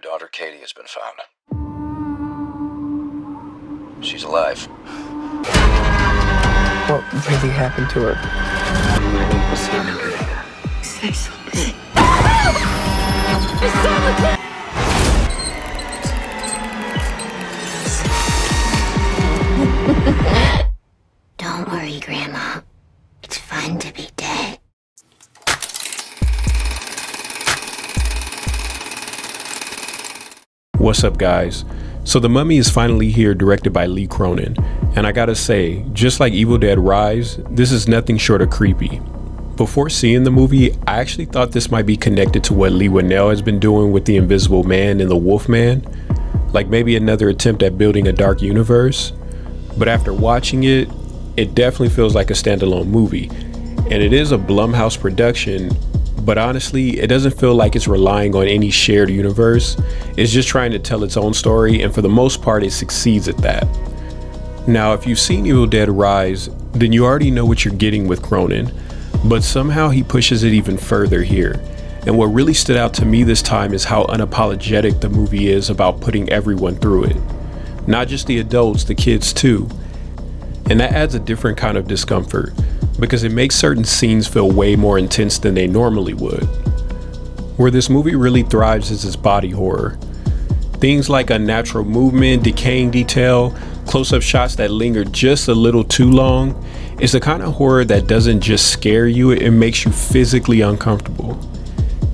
daughter Katie has been found. She's alive. What really happened to her? Say something. Don't worry, Grandma. It's fun to be dead. What's up, guys? So The Mummy is finally here, directed by Lee Cronin, and I gotta say, just like Evil Dead Rise, this is nothing short of creepy. Before seeing the movie, I actually thought this might be connected to what Lee Winnell has been doing with The Invisible Man and The Wolfman, like maybe another attempt at building a dark universe. But after watching it, it definitely feels like a standalone movie, and it is a Blumhouse production, but honestly, it doesn't feel like it's relying on any shared universe. It's just trying to tell its own story, and for the most part, it succeeds at that. Now, if you've seen Evil Dead Rise, then you already know what you're getting with Cronin, but somehow he pushes it even further here. And what really stood out to me this time is how unapologetic the movie is about putting everyone through it. Not just the adults, the kids too. And that adds a different kind of discomfort, because it makes certain scenes feel way more intense than they normally would. Where this movie really thrives is its body horror. Things like unnatural movement, decaying detail, close-up shots that linger just a little too long. It's the kind of horror that doesn't just scare you, it makes you physically uncomfortable.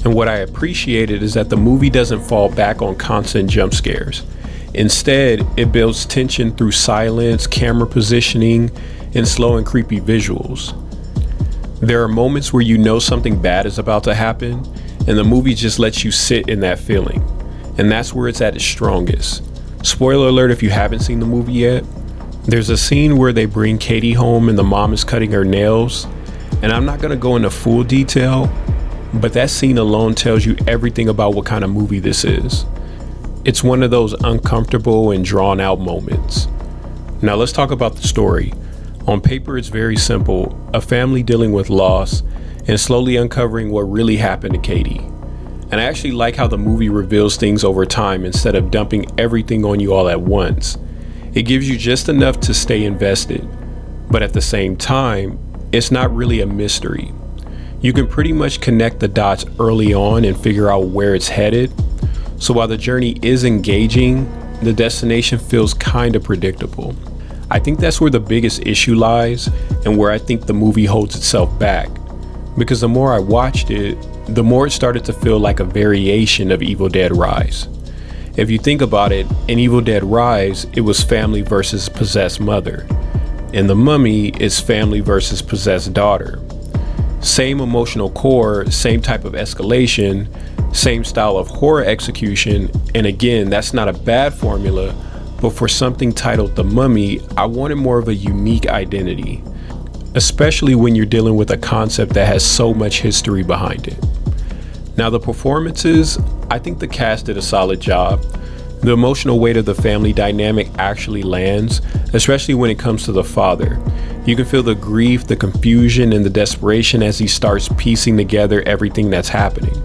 And what I appreciated is that the movie doesn't fall back on constant jump scares. Instead, it builds tension through silence, camera positioning, and slow and creepy visuals. There are moments where you know something bad is about to happen, and the movie just lets you sit in that feeling. And that's where it's at its strongest. Spoiler alert if you haven't seen the movie yet. There's a scene where they bring Katie home and the mom is cutting her nails. And I'm not gonna go into full detail, but that scene alone tells you everything about what kind of movie this is. It's one of those uncomfortable and drawn out moments. Now let's talk about the story. On paper, it's very simple, a family dealing with loss and slowly uncovering what really happened to Katie. And I actually like how the movie reveals things over time instead of dumping everything on you all at once. It gives you just enough to stay invested, but at the same time, it's not really a mystery. You can pretty much connect the dots early on and figure out where it's headed. So while the journey is engaging, the destination feels kind of predictable. I think that's where the biggest issue lies, and where I think the movie holds itself back. Because the more I watched it, the more it started to feel like a variation of Evil Dead Rise. If you think about it, in Evil Dead Rise, it was family versus possessed mother. In The Mummy, it's family versus possessed daughter. Same emotional core, same type of escalation, same style of horror execution, and again, that's not a bad formula, but for something titled The Mummy, I wanted more of a unique identity, especially when you're dealing with a concept that has so much history behind it. Now the performances, I think the cast did a solid job. The emotional weight of the family dynamic actually lands, especially when it comes to the father. You can feel the grief, the confusion, and the desperation as he starts piecing together everything that's happening.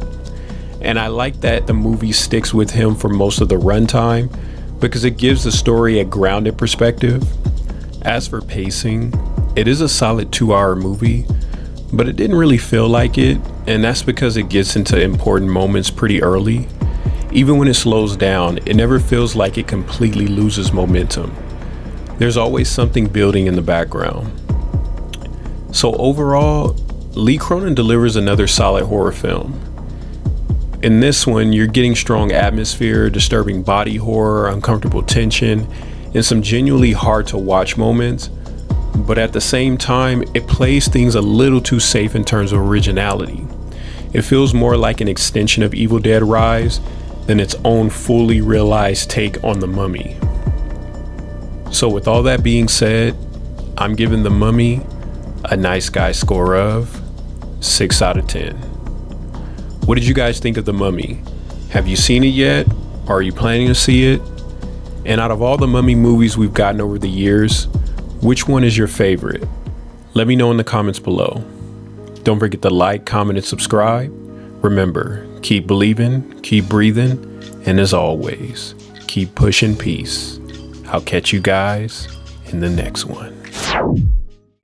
And I like that the movie sticks with him for most of the runtime, because it gives the story a grounded perspective. As for pacing, it is a solid 2-hour movie, but it didn't really feel like it, and that's because it gets into important moments pretty early. Even when it slows down, it never feels like it completely loses momentum. There's always something building in the background. So overall, Lee Cronin delivers another solid horror film. In this one, you're getting strong atmosphere, disturbing body horror, uncomfortable tension, and some genuinely hard to watch moments. But at the same time, it plays things a little too safe in terms of originality. It feels more like an extension of Evil Dead Rise than its own fully realized take on The Mummy. So with all that being said, I'm giving The Mummy a nice guy score of 6 out of 10. What did you guys think of The Mummy? Have you seen it yet? Or are you planning to see it? And out of all the Mummy movies we've gotten over the years, which one is your favorite? Let me know in the comments below. Don't forget to like, comment, and subscribe. Remember, keep believing, keep breathing, And as always, keep pushing peace. I'll catch you guys in the next one.